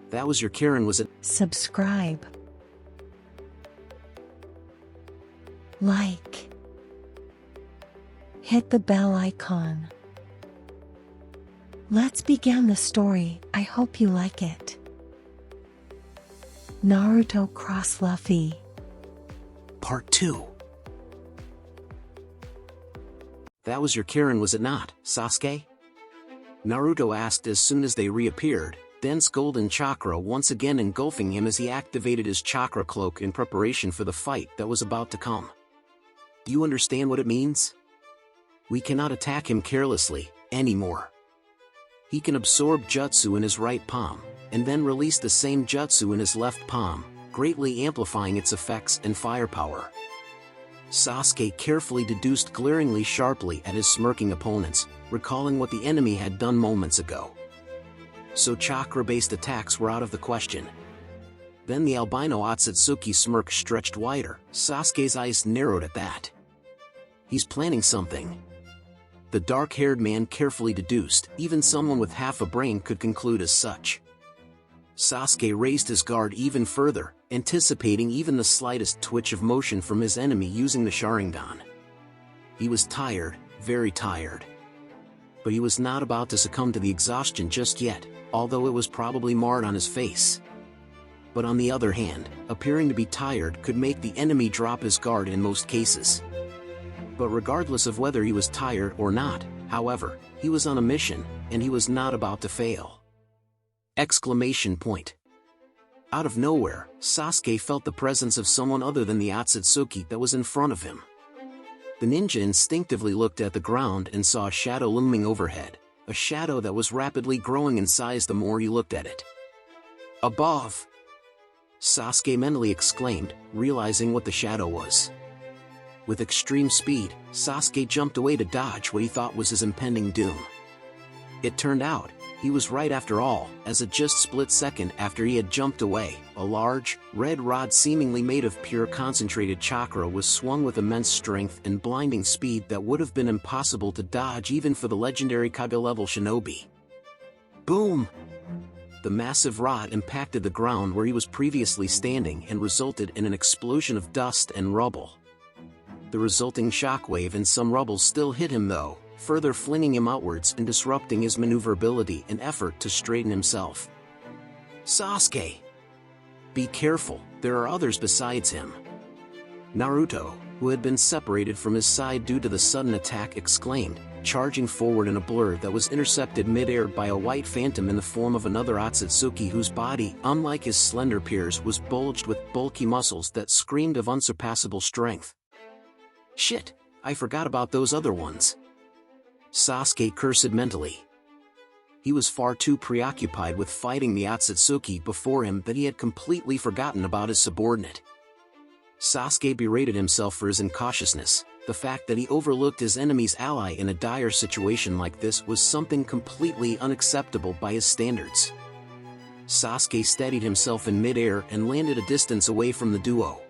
That was your Karen, was it? Subscribe. Like. Hit the bell icon. Let's begin the story. I hope you like it. Naruto Cross Luffy. Part 2. That was your Karen, was it not, Sasuke? Naruto asked as soon as they reappeared, dense golden chakra once again engulfing him as he activated his chakra cloak in preparation for the fight that was about to come. Do you understand what it means? We cannot attack him carelessly, anymore. He can absorb jutsu in his right palm, and then release the same jutsu in his left palm, greatly amplifying its effects and firepower. Sasuke carefully deduced, glaringly sharply at his smirking opponents, recalling what the enemy had done moments ago. So chakra-based attacks were out of the question. Then the albino Otsutsuki smirk stretched wider. Sasuke's eyes narrowed at that. He's planning something. The dark-haired man carefully deduced, even someone with half a brain could conclude as such. Sasuke raised his guard even further, anticipating even the slightest twitch of motion from his enemy using the Sharingan. He was tired, very tired. But he was not about to succumb to the exhaustion just yet, although it was probably marred on his face. But on the other hand, appearing to be tired could make the enemy drop his guard in most cases. But regardless of whether he was tired or not, however, he was on a mission, and he was not about to fail. Exclamation point. Out of nowhere, Sasuke felt the presence of someone other than the Otsutsuki that was in front of him. The ninja instinctively looked at the ground and saw a shadow looming overhead, a shadow that was rapidly growing in size the more he looked at it. Above! Sasuke mentally exclaimed, realizing what the shadow was. With extreme speed, Sasuke jumped away to dodge what he thought was his impending doom. It turned out, he was right after all, as a just split second after he had jumped away, a large, red rod seemingly made of pure concentrated chakra was swung with immense strength and blinding speed that would have been impossible to dodge even for the legendary Kage-level shinobi. Boom! The massive rod impacted the ground where he was previously standing and resulted in an explosion of dust and rubble. The resulting shockwave and some rubble still hit him though, further flinging him outwards and disrupting his maneuverability in effort to straighten himself. Sasuke! Be careful, there are others besides him. Naruto, who had been separated from his side due to the sudden attack, exclaimed, charging forward in a blur that was intercepted mid-air by a white phantom in the form of another Otsutsuki whose body, unlike his slender peers, was bulged with bulky muscles that screamed of unsurpassable strength. Shit, I forgot about those other ones. Sasuke cursed mentally. He was far too preoccupied with fighting the Otsutsuki before him that he had completely forgotten about his subordinate. Sasuke berated himself for his incautiousness. The fact that he overlooked his enemy's ally in a dire situation like this was something completely unacceptable by his standards. Sasuke steadied himself in mid-air and landed a distance away from the duo.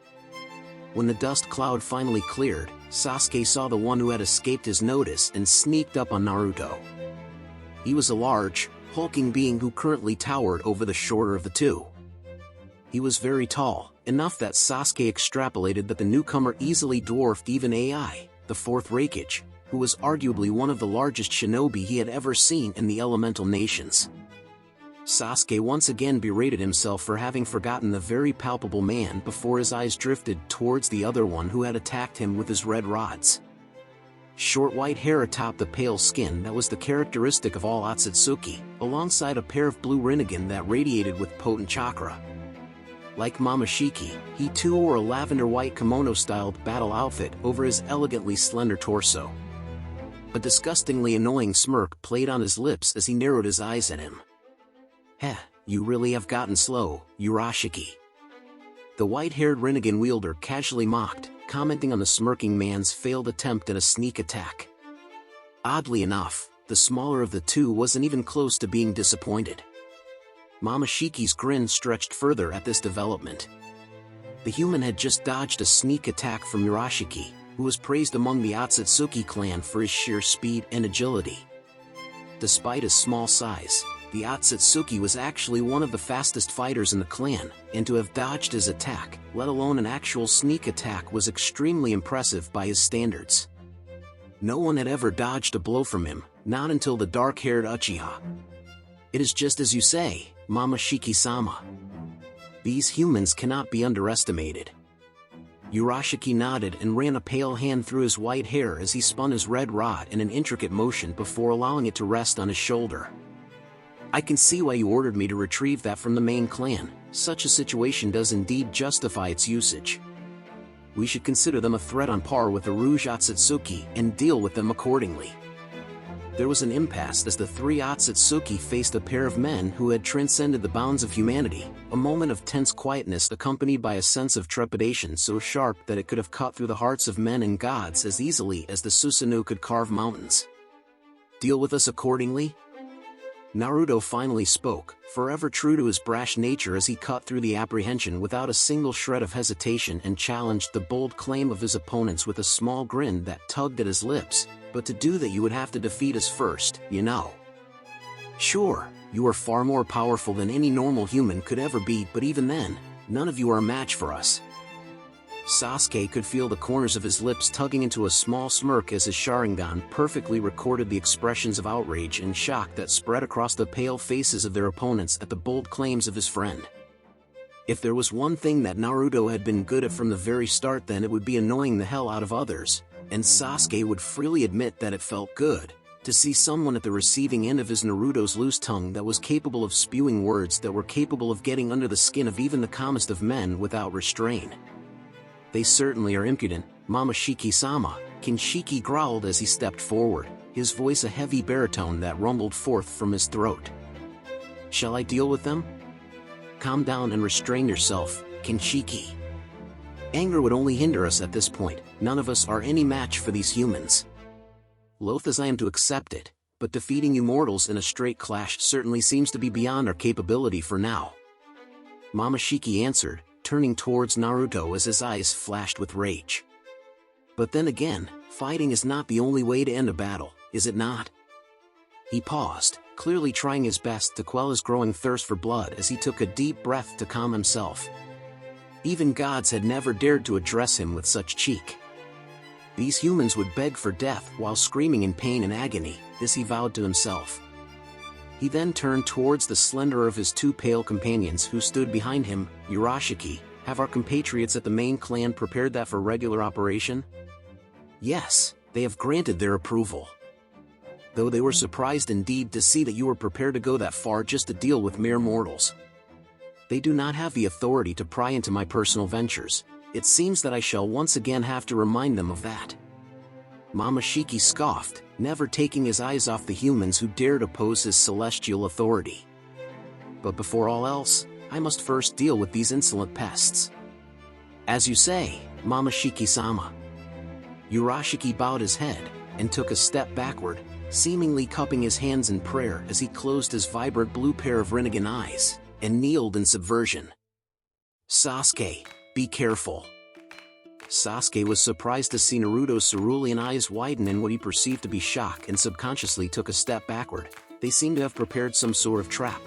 When the dust cloud finally cleared, Sasuke saw the one who had escaped his notice and sneaked up on Naruto. He was a large, hulking being who currently towered over the shorter of the two. He was very tall, enough that Sasuke extrapolated that the newcomer easily dwarfed even Ai, the fourth Raikage, who was arguably one of the largest shinobi he had ever seen in the elemental nations. Sasuke once again berated himself for having forgotten the very palpable man before his eyes drifted towards the other one who had attacked him with his red rods. Short white hair atop the pale skin that was the characteristic of all Otsutsuki, alongside a pair of blue Rinnegan that radiated with potent chakra. Like Momoshiki, he too wore a lavender-white kimono-styled battle outfit over his elegantly slender torso. A disgustingly annoying smirk played on his lips as he narrowed his eyes at him. Heh, you really have gotten slow, Urashiki. The white-haired Rinnegan wielder casually mocked, commenting on the smirking man's failed attempt at a sneak attack. Oddly enough, the smaller of the two wasn't even close to being disappointed. Momoshiki's grin stretched further at this development. The human had just dodged a sneak attack from Urashiki, who was praised among the Otsutsuki clan for his sheer speed and agility. Despite his small size, the Otsutsuki was actually one of the fastest fighters in the clan, and to have dodged his attack, let alone an actual sneak attack, was extremely impressive by his standards. No one had ever dodged a blow from him, not until the dark-haired Uchiha. It is just as you say, Mama Shiki-sama. These humans cannot be underestimated. Urashiki nodded and ran a pale hand through his white hair as he spun his red rod in an intricate motion before allowing it to rest on his shoulder. I can see why you ordered me to retrieve that from the main clan. Such a situation does indeed justify its usage. We should consider them a threat on par with the Rouge Otsutsuki and deal with them accordingly. There was an impasse as the three Otsutsuki faced a pair of men who had transcended the bounds of humanity, a moment of tense quietness accompanied by a sense of trepidation so sharp that it could have cut through the hearts of men and gods as easily as the Susanoo could carve mountains. Deal with us accordingly? Naruto finally spoke, forever true to his brash nature, as he cut through the apprehension without a single shred of hesitation and challenged the bold claim of his opponents with a small grin that tugged at his lips. But to do that you would have to defeat us first, you know. Sure, you are far more powerful than any normal human could ever be, but even then, none of you are a match for us. Sasuke could feel the corners of his lips tugging into a small smirk as his Sharingan perfectly recorded the expressions of outrage and shock that spread across the pale faces of their opponents at the bold claims of his friend. If there was one thing that Naruto had been good at from the very start, then it would be annoying the hell out of others, and Sasuke would freely admit that it felt good to see someone at the receiving end of his Naruto's loose tongue that was capable of spewing words that were capable of getting under the skin of even the calmest of men without restraint. They certainly are impudent, Mama Shiki-sama, Kinshiki growled as he stepped forward, his voice a heavy baritone that rumbled forth from his throat. Shall I deal with them? Calm down and restrain yourself, Kinshiki. Anger would only hinder us at this point. None of us are any match for these humans. Loath as I am to accept it, but defeating you mortals in a straight clash certainly seems to be beyond our capability for now. Mama Shiki answered, turning towards Naruto as his eyes flashed with rage. But then again, fighting is not the only way to end a battle, is it not? He paused, clearly trying his best to quell his growing thirst for blood as he took a deep breath to calm himself. Even gods had never dared to address him with such cheek. These humans would beg for death while screaming in pain and agony, this he vowed to himself. He then turned towards the slenderer of his two pale companions who stood behind him. Urashiki, have our compatriots at the main clan prepared that for regular operation? Yes, they have granted their approval. Though they were surprised indeed to see that you were prepared to go that far just to deal with mere mortals. They do not have the authority to pry into my personal ventures. It seems that I shall once again have to remind them of that. Mama Shiki scoffed, never taking his eyes off the humans who dared oppose his celestial authority. But before all else, I must first deal with these insolent pests. As you say, Mama Shiki-sama. Urashiki bowed his head, and took a step backward, seemingly cupping his hands in prayer as he closed his vibrant blue pair of Rinnegan eyes, and kneeled in subversion. Sasuke, be careful. Sasuke was surprised to see Naruto's cerulean eyes widen in what he perceived to be shock and subconsciously took a step backward. They seemed to have prepared some sort of trap.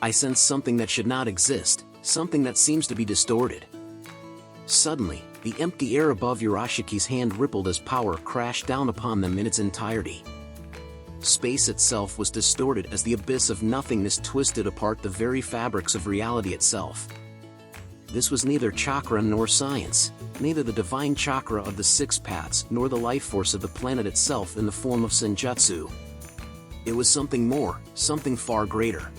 I sense something that should not exist, something that seems to be distorted. Suddenly, the empty air above Urashiki's hand rippled as power crashed down upon them in its entirety. Space itself was distorted as the abyss of nothingness twisted apart the very fabrics of reality itself. This was neither chakra nor science, neither the divine chakra of the six paths nor the life force of the planet itself in the form of senjutsu. It was something more, something far greater.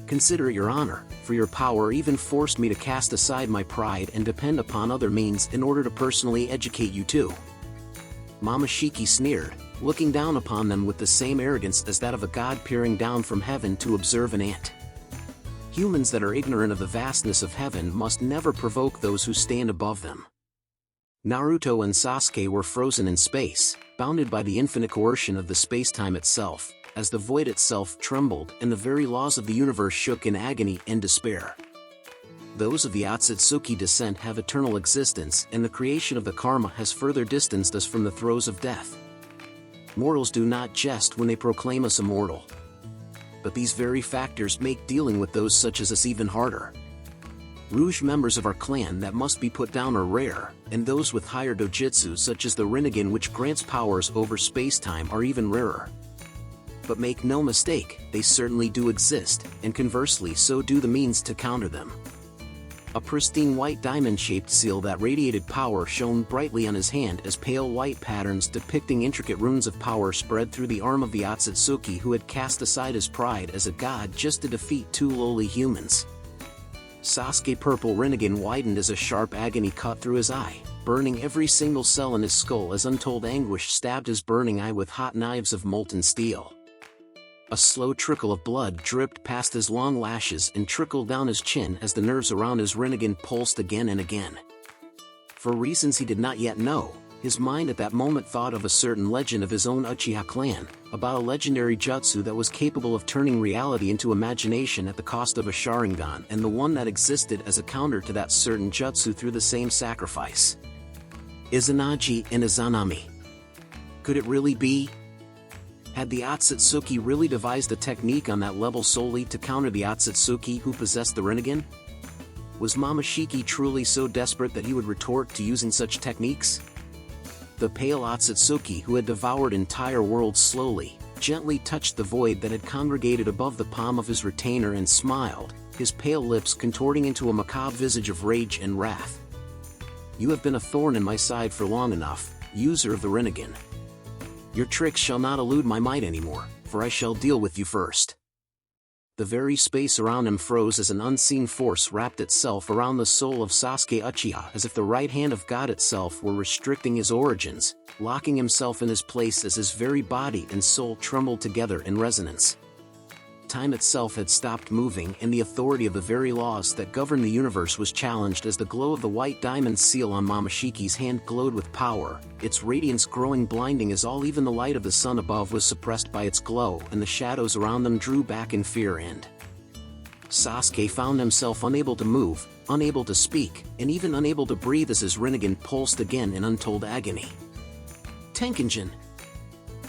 Consider it your honor, for your power even forced me to cast aside my pride and depend upon other means in order to personally educate you too. Mama Shiki sneered, looking down upon them with the same arrogance as that of a god peering down from heaven to observe an ant. Humans that are ignorant of the vastness of heaven must never provoke those who stand above them. Naruto and Sasuke were frozen in space, bounded by the infinite coercion of the space-time itself, as the void itself trembled and the very laws of the universe shook in agony and despair. Those of the Otsutsuki descent have eternal existence, and the creation of the karma has further distanced us from the throes of death. Mortals do not jest when they proclaim us immortal. but these very factors make dealing with those such as us even harder. Rouge members of our clan that must be put down are rare, and those with higher dojutsu such as the Rinnegan which grants powers over space-time are even rarer. But make no mistake, they certainly do exist, and conversely so do the means to counter them. A pristine white diamond-shaped seal that radiated power shone brightly on his hand as pale white patterns depicting intricate runes of power spread through the arm of the Otsutsuki who had cast aside his pride as a god just to defeat two lowly humans. Sasuke purple Rinnegan widened as a sharp agony cut through his eye, burning every single cell in his skull as untold anguish stabbed his burning eye with hot knives of molten steel. A slow trickle of blood dripped past his long lashes and trickled down his chin as the nerves around his Rinnegan pulsed again and again. For reasons he did not yet know, his mind at that moment thought of a certain legend of his own Uchiha clan, about a legendary jutsu that was capable of turning reality into imagination at the cost of a Sharingan, and the one that existed as a counter to that certain jutsu through the same sacrifice. Izanagi and Izanami. Could it really be? Had the Otsutsuki really devised a technique on that level solely to counter the Otsutsuki who possessed the Rinnegan? Was Momoshiki truly so desperate that he would resort to using such techniques? The pale Otsutsuki who had devoured entire worlds slowly, gently touched the void that had congregated above the palm of his retainer and smiled, his pale lips contorting into a macabre visage of rage and wrath. You have been a thorn in my side for long enough, user of the Rinnegan. Your tricks shall not elude my might anymore, for I shall deal with you first. The very space around him froze as an unseen force wrapped itself around the soul of Sasuke Uchiha as if the right hand of God itself were restricting his origins, locking himself in his place as his very body and soul trembled together in resonance. Time itself had stopped moving and the authority of the very laws that govern the universe was challenged as the glow of the white diamond seal on Momoshiki's hand glowed with power, its radiance growing blinding as all even the light of the sun above was suppressed by its glow and the shadows around them drew back in fear and Sasuke found himself unable to move, unable to speak, and even unable to breathe as his Rinnegan pulsed again in untold agony. Tenkinjin.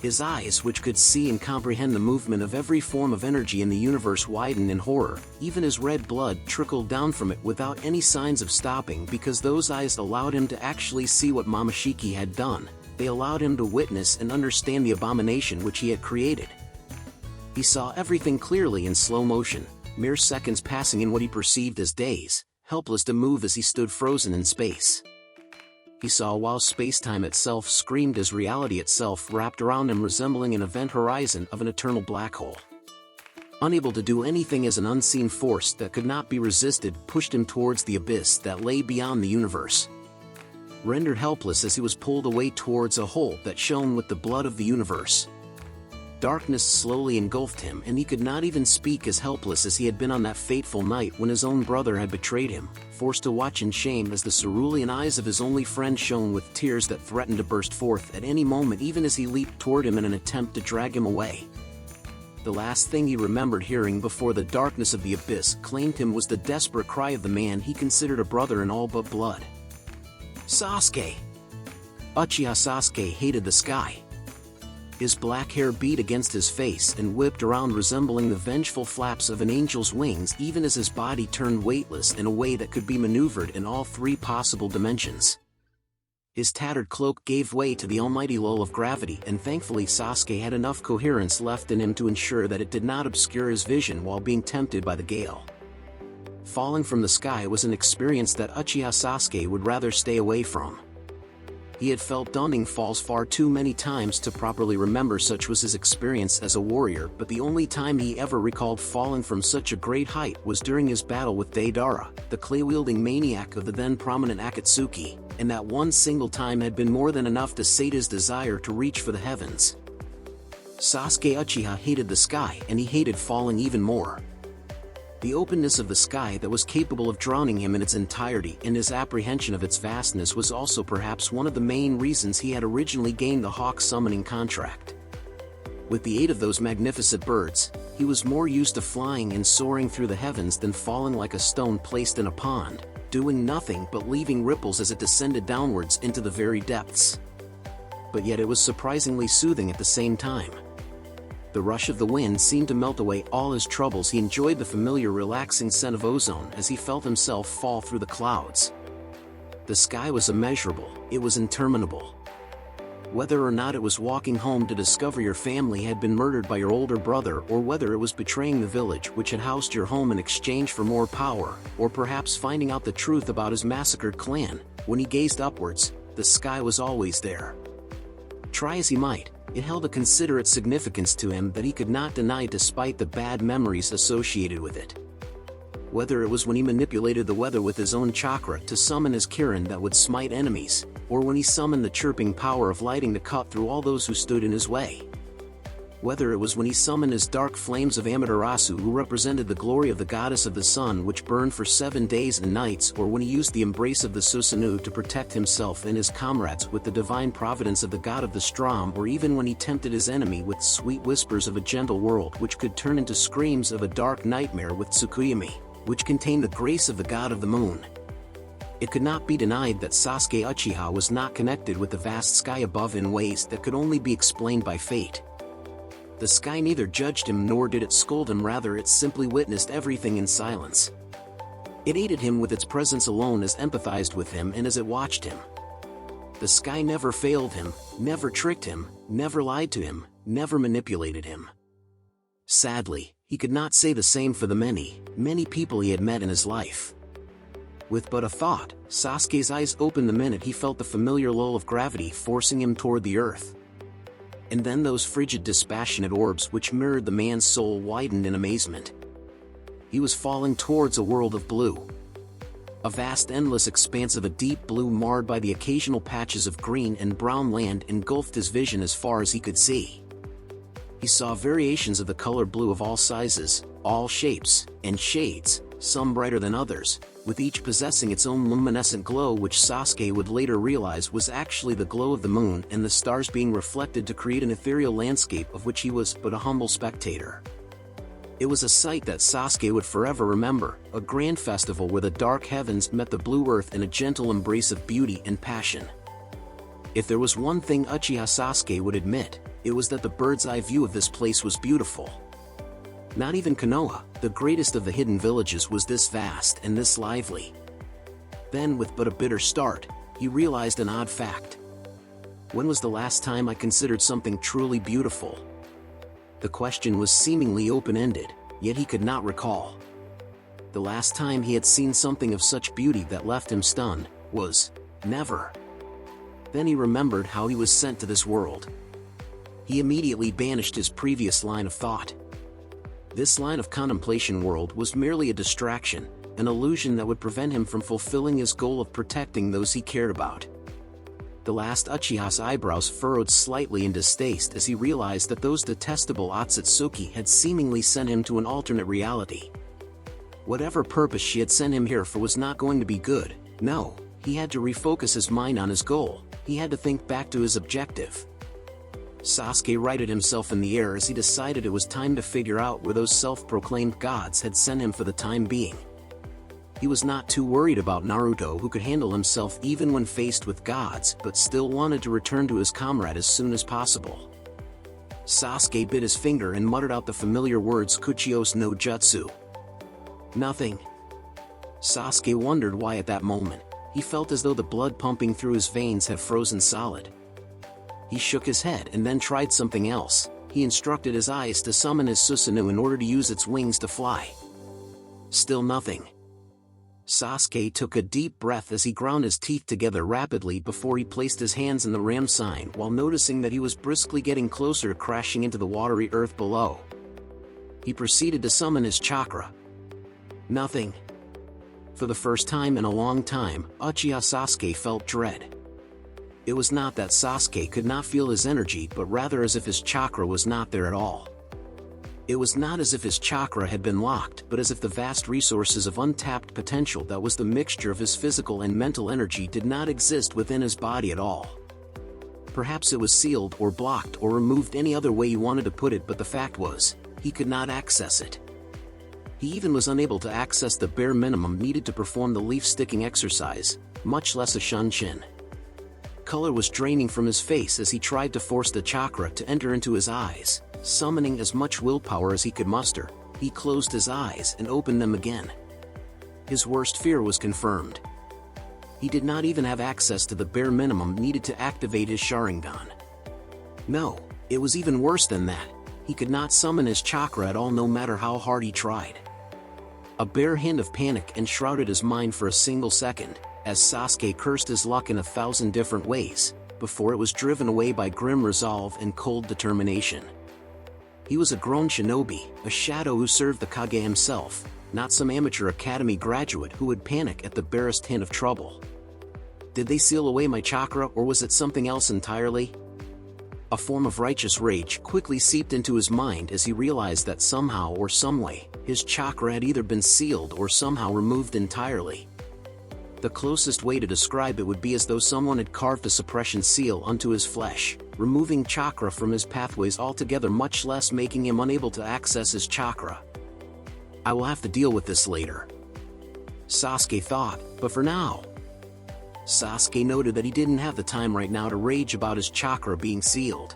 His eyes, which could see and comprehend the movement of every form of energy in the universe, widened in horror. Even his red blood trickled down from it without any signs of stopping because those eyes allowed him to actually see what Momoshiki had done. They allowed him to witness and understand the abomination which he had created. He saw everything clearly in slow motion, mere seconds passing in what he perceived as days, helpless to move as he stood frozen in space. He saw while space-time itself screamed as reality itself wrapped around him resembling an event horizon of an eternal black hole. Unable to do anything as an unseen force that could not be resisted pushed him towards the abyss that lay beyond the universe. Rendered helpless as he was pulled away towards a hole that shone with the blood of the universe. Darkness slowly engulfed him and he could not even speak, as helpless as he had been on that fateful night when his own brother had betrayed him, forced to watch in shame as the cerulean eyes of his only friend shone with tears that threatened to burst forth at any moment even as he leaped toward him in an attempt to drag him away. The last thing he remembered hearing before the darkness of the abyss claimed him was the desperate cry of the man he considered a brother in all but blood. Sasuke! Uchiha Sasuke hated the sky. His black hair beat against his face and whipped around resembling the vengeful flaps of an angel's wings even as his body turned weightless in a way that could be maneuvered in all three possible dimensions. His tattered cloak gave way to the almighty lull of gravity and thankfully Sasuke had enough coherence left in him to ensure that it did not obscure his vision while being tempted by the gale. Falling from the sky was an experience that Uchiha Sasuke would rather stay away from. He had felt daunting falls far too many times to properly remember such was his experience as a warrior, but the only time he ever recalled falling from such a great height was during his battle with Deidara, the clay-wielding maniac of the then prominent Akatsuki, and that one single time had been more than enough to sate his desire to reach for the heavens. Sasuke Uchiha hated the sky and he hated falling even more. The openness of the sky that was capable of drowning him in its entirety and his apprehension of its vastness was also perhaps one of the main reasons he had originally gained the hawk summoning contract. With the aid of those magnificent birds, he was more used to flying and soaring through the heavens than falling like a stone placed in a pond, doing nothing but leaving ripples as it descended downwards into the very depths. But yet it was surprisingly soothing at the same time. The rush of the wind seemed to melt away all his troubles. He enjoyed the familiar relaxing scent of ozone as he felt himself fall through the clouds. The sky was immeasurable, it was interminable. Whether or not it was walking home to discover your family had been murdered by your older brother, or whether it was betraying the village which had housed your home in exchange for more power, or perhaps finding out the truth about his massacred clan, when he gazed upwards, the sky was always there. Try as he might, it held a considerate significance to him that he could not deny despite the bad memories associated with it. Whether it was when he manipulated the weather with his own chakra to summon his Kirin that would smite enemies, or when he summoned the chirping power of lighting to cut through all those who stood in his way. Whether it was when he summoned his dark flames of Amaterasu, who represented the glory of the goddess of the sun which burned for 7 days and nights, or when he used the embrace of the Susanoo to protect himself and his comrades with the divine providence of the god of the Strom, or even when he tempted his enemy with sweet whispers of a gentle world which could turn into screams of a dark nightmare with Tsukuyami, which contained the grace of the god of the moon. It could not be denied that Sasuke Uchiha was not connected with the vast sky above in ways that could only be explained by fate. The sky neither judged him nor did it scold him, rather it simply witnessed everything in silence. It aided him with its presence alone, as empathized with him and as it watched him. The sky never failed him, never tricked him, never lied to him, never manipulated him. Sadly, he could not say the same for the many, many people he had met in his life. With but a thought, Sasuke's eyes opened the minute he felt the familiar lull of gravity forcing him toward the earth. And then those frigid, dispassionate orbs which mirrored the man's soul widened in amazement. He was falling towards a world of blue. A vast, endless expanse of a deep blue marred by the occasional patches of green and brown land engulfed his vision as far as he could see. He saw variations of the color blue of all sizes, all shapes, and shades, some brighter than others, with each possessing its own luminescent glow, which Sasuke would later realize was actually the glow of the moon and the stars being reflected to create an ethereal landscape of which he was but a humble spectator. It was a sight that Sasuke would forever remember, a grand festival where the dark heavens met the blue earth in a gentle embrace of beauty and passion. If there was one thing Uchiha Sasuke would admit, it was that the bird's eye view of this place was beautiful. Not even Konoha, the greatest of the hidden villages, was this vast and this lively. Then, with but a bitter start, he realized an odd fact. When was the last time I considered something truly beautiful? The question was seemingly open-ended, yet he could not recall. The last time he had seen something of such beauty that left him stunned was never. Then he remembered how he was sent to this world. He immediately banished his previous line of thought. This line of contemplation world was merely a distraction, an illusion that would prevent him from fulfilling his goal of protecting those he cared about. The last Uchiha's eyebrows furrowed slightly in distaste as he realized that those detestable Otsutsuki had seemingly sent him to an alternate reality. Whatever purpose she had sent him here for was not going to be good. No, he had to refocus his mind on his goal. He had to think back to his objective. Sasuke righted himself in the air as he decided it was time to figure out where those self-proclaimed gods had sent him for the time being. He was not too worried about Naruto, who could handle himself even when faced with gods, but still wanted to return to his comrade as soon as possible. Sasuke bit his finger and muttered out the familiar words Kuchios no Jutsu. Nothing. Sasuke wondered why at that moment, he felt as though the blood pumping through his veins had frozen solid. He shook his head and then tried something else. He instructed his eyes to summon his Susanoo in order to use its wings to fly. Still nothing. Sasuke took a deep breath as he ground his teeth together rapidly before he placed his hands in the ram sign, while noticing that he was briskly getting closer to crashing into the watery earth below. He proceeded to summon his chakra. Nothing. For the first time in a long time, Uchiha Sasuke felt dread. It was not that Sasuke could not feel his energy, but rather as if his chakra was not there at all. It was not as if his chakra had been locked, but as if the vast resources of untapped potential that was the mixture of his physical and mental energy did not exist within his body at all. Perhaps it was sealed or blocked or removed, any other way you wanted to put it, but the fact was, he could not access it. He even was unable to access the bare minimum needed to perform the leaf-sticking exercise, much less a shunshin. Color was draining from his face as he tried to force the chakra to enter into his eyes. Summoning as much willpower as he could muster, he closed his eyes and opened them again. His worst fear was confirmed. He did not even have access to the bare minimum needed to activate his Sharingan. No, it was even worse than that. He could not summon his chakra at all no matter how hard he tried. A bare hint of panic enshrouded his mind for a single second, as Sasuke cursed his luck in 1,000 different ways, before it was driven away by grim resolve and cold determination. He was a grown shinobi, a shadow who served the Kage himself, not some amateur academy graduate who would panic at the barest hint of trouble. Did they seal away my chakra, or was it something else entirely? A form of righteous rage quickly seeped into his mind as he realized that somehow or someway, his chakra had either been sealed or somehow removed entirely. The closest way to describe it would be as though someone had carved a suppression seal onto his flesh, removing chakra from his pathways altogether, much less making him unable to access his chakra. I will have to deal with this later, Sasuke thought, but for now. Sasuke noted that he didn't have the time right now to rage about his chakra being sealed.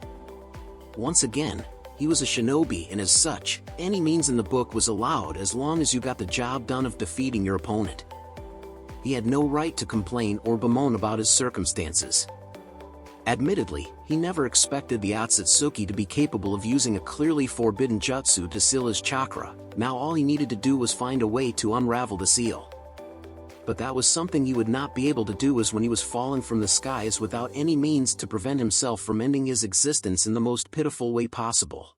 Once again, he was a shinobi, and as such, any means in the book was allowed as long as you got the job done of defeating your opponent. He had no right to complain or bemoan about his circumstances. Admittedly, he never expected the Otsutsuki to be capable of using a clearly forbidden jutsu to seal his chakra. Now all he needed to do was find a way to unravel the seal. But that was something he would not be able to do, as when he was falling from the skies without any means to prevent himself from ending his existence in the most pitiful way possible.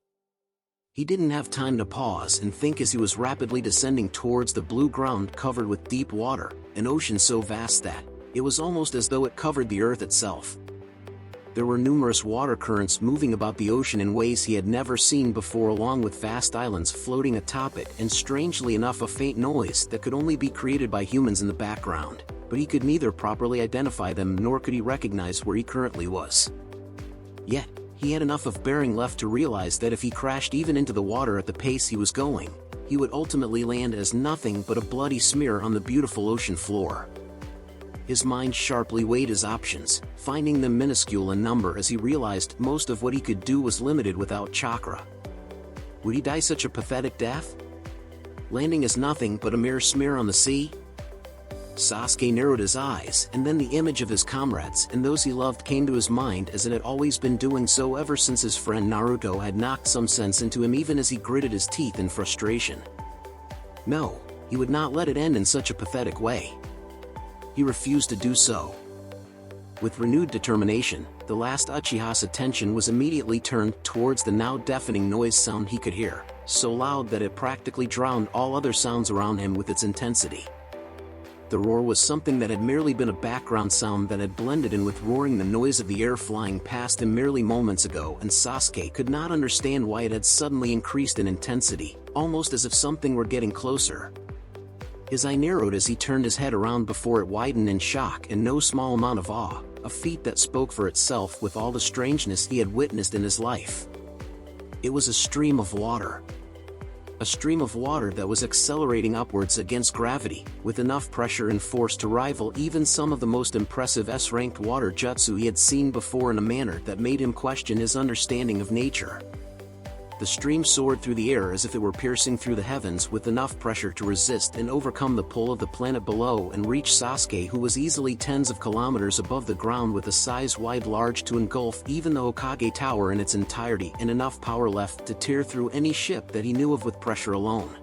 He didn't have time to pause and think as he was rapidly descending towards the blue ground covered with deep water, an ocean so vast that it was almost as though it covered the earth itself. There were numerous water currents moving about the ocean in ways he had never seen before, along with vast islands floating atop it, and strangely enough a faint noise that could only be created by humans in the background, but he could neither properly identify them nor could he recognize where he currently was. Yet, he had enough of bearing left to realize that if he crashed even into the water at the pace he was going, he would ultimately land as nothing but a bloody smear on the beautiful ocean floor. His mind sharply weighed his options, finding them minuscule in number as he realized most of what he could do was limited without chakra. Would he die such a pathetic death? Landing as nothing but a mere smear on the sea? Sasuke narrowed his eyes, and then the image of his comrades and those he loved came to his mind, as it had always been doing so ever since his friend Naruto had knocked some sense into him, even as he gritted his teeth in frustration. No, he would not let it end in such a pathetic way. He refused to do so. With renewed determination, the last Uchiha's attention was immediately turned towards the now deafening noise sound he could hear, so loud that it practically drowned all other sounds around him with its intensity. The roar was something that had merely been a background sound that had blended in with roaring the noise of the air flying past him merely moments ago, and Sasuke could not understand why it had suddenly increased in intensity, almost as if something were getting closer. His eye narrowed as he turned his head around before it widened in shock and no small amount of awe, a feat that spoke for itself with all the strangeness he had witnessed in his life. It was a stream of water. A stream of water that was accelerating upwards against gravity, with enough pressure and force to rival even some of the most impressive S-ranked water jutsu he had seen before, in a manner that made him question his understanding of nature. The stream soared through the air as if it were piercing through the heavens with enough pressure to resist and overcome the pull of the planet below and reach Sasuke, who was easily tens of kilometers above the ground, with a size wide large to engulf even the Hokage Tower in its entirety and enough power left to tear through any ship that he knew of with pressure alone.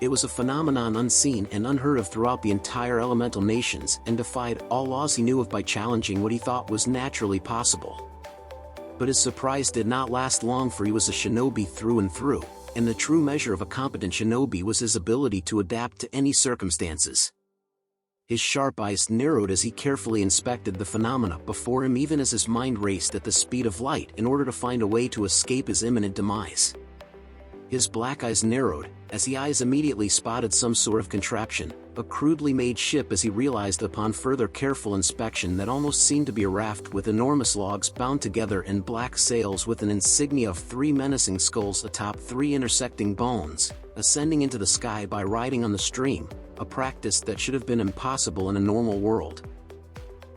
It was a phenomenon unseen and unheard of throughout the entire elemental nations, and defied all laws he knew of by challenging what he thought was naturally possible. But his surprise did not last long, for he was a shinobi through and through, and the true measure of a competent shinobi was his ability to adapt to any circumstances. His sharp eyes narrowed as he carefully inspected the phenomena before him, even as his mind raced at the speed of light in order to find a way to escape his imminent demise. His black eyes narrowed, as his eyes immediately spotted some sort of contraption, a crudely made ship, as he realized upon further careful inspection that almost seemed to be a raft with enormous logs bound together and black sails with an insignia of 3 menacing skulls atop 3 intersecting bones, ascending into the sky by riding on the stream, a practice that should have been impossible in a normal world.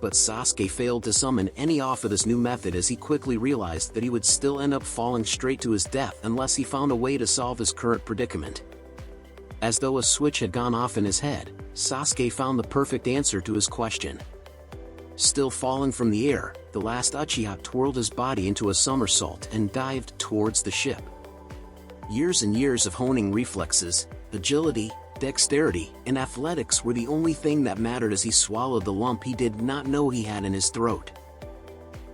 But Sasuke failed to summon any off of this new method as he quickly realized that he would still end up falling straight to his death unless he found a way to solve his current predicament. As though a switch had gone off in his head, Sasuke found the perfect answer to his question. Still falling from the air, the last Uchiha twirled his body into a somersault and dived towards the ship. Years and years of honing reflexes, agility, dexterity, and athletics were the only thing that mattered as he swallowed the lump he did not know he had in his throat.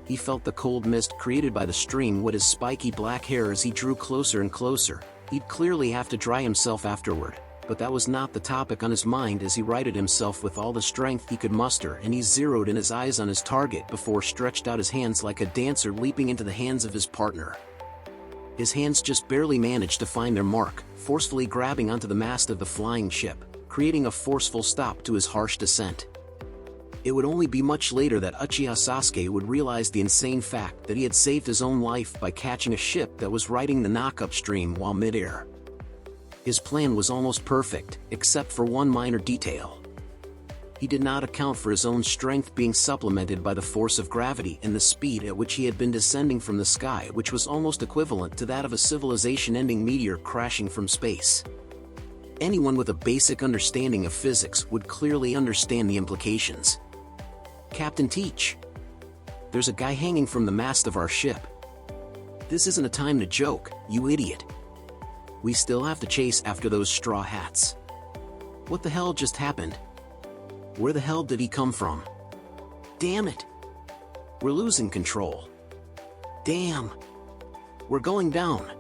He felt the cold mist created by the stream wet his spiky black hair as he drew closer and closer. He'd clearly have to dry himself afterward, but that was not the topic on his mind as he righted himself with all the strength he could muster, and he zeroed in his eyes on his target before stretched out his hands like a dancer leaping into the hands of his partner. His hands just barely managed to find their mark, forcefully grabbing onto the mast of the flying ship, creating a forceful stop to his harsh descent. It would only be much later that Uchiha Sasuke would realize the insane fact that he had saved his own life by catching a ship that was riding the knock-up stream while mid-air. His plan was almost perfect, except for one minor detail. He did not account for his own strength being supplemented by the force of gravity and the speed at which he had been descending from the sky, which was almost equivalent to that of a civilization-ending meteor crashing from space. Anyone with a basic understanding of physics would clearly understand the implications. "Captain Teach, there's a guy hanging from the mast of our ship. This isn't a time to joke, you idiot. We still have to chase after those straw hats. What the hell just happened? Where the hell did he come from? Damn it! We're losing control. Damn! We're going down."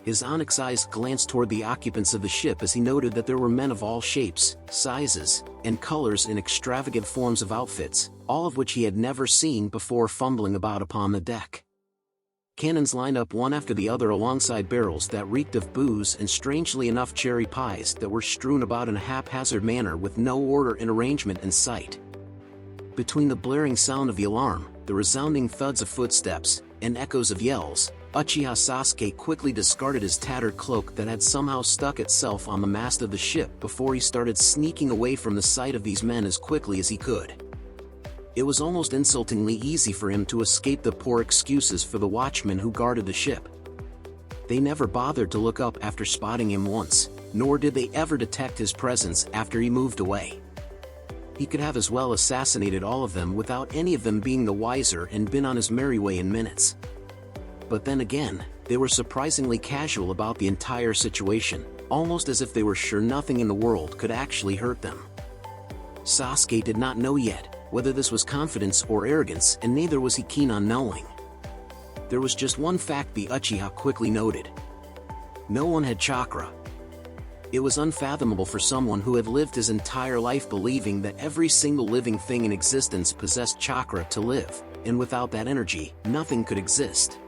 His onyx eyes glanced toward the occupants of the ship as he noted that there were men of all shapes, sizes, and colors in extravagant forms of outfits, all of which he had never seen before, fumbling about upon the deck. Cannons lined up one after the other alongside barrels that reeked of booze and, strangely enough, cherry pies that were strewn about in a haphazard manner with no order and arrangement in sight. Between the blaring sound of the alarm, the resounding thuds of footsteps, and echoes of yells, Uchiha Sasuke quickly discarded his tattered cloak that had somehow stuck itself on the mast of the ship before he started sneaking away from the sight of these men as quickly as he could. It was almost insultingly easy for him to escape the poor excuses for the watchmen who guarded the ship. They never bothered to look up after spotting him once, nor did they ever detect his presence after he moved away. He could have as well assassinated all of them without any of them being the wiser and been on his merry way in minutes. But then again, they were surprisingly casual about the entire situation, almost as if they were sure nothing in the world could actually hurt them. Sasuke did not know yet whether this was confidence or arrogance, and neither was he keen on knowing. There was just one fact the Uchiha quickly noted. No one had chakra. It was unfathomable for someone who had lived his entire life believing that every single living thing in existence possessed chakra to live, and without that energy, nothing could exist.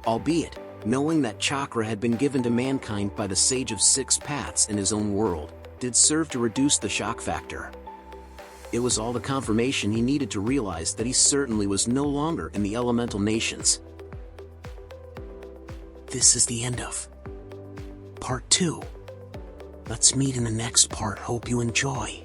Albeit, knowing that chakra had been given to mankind by the Sage of Six Paths in his own world, did serve to reduce the shock factor. It was all the confirmation he needed to realize that he certainly was no longer in the elemental nations. This is the end of Part 2. Let's meet in the next part. Hope you enjoy.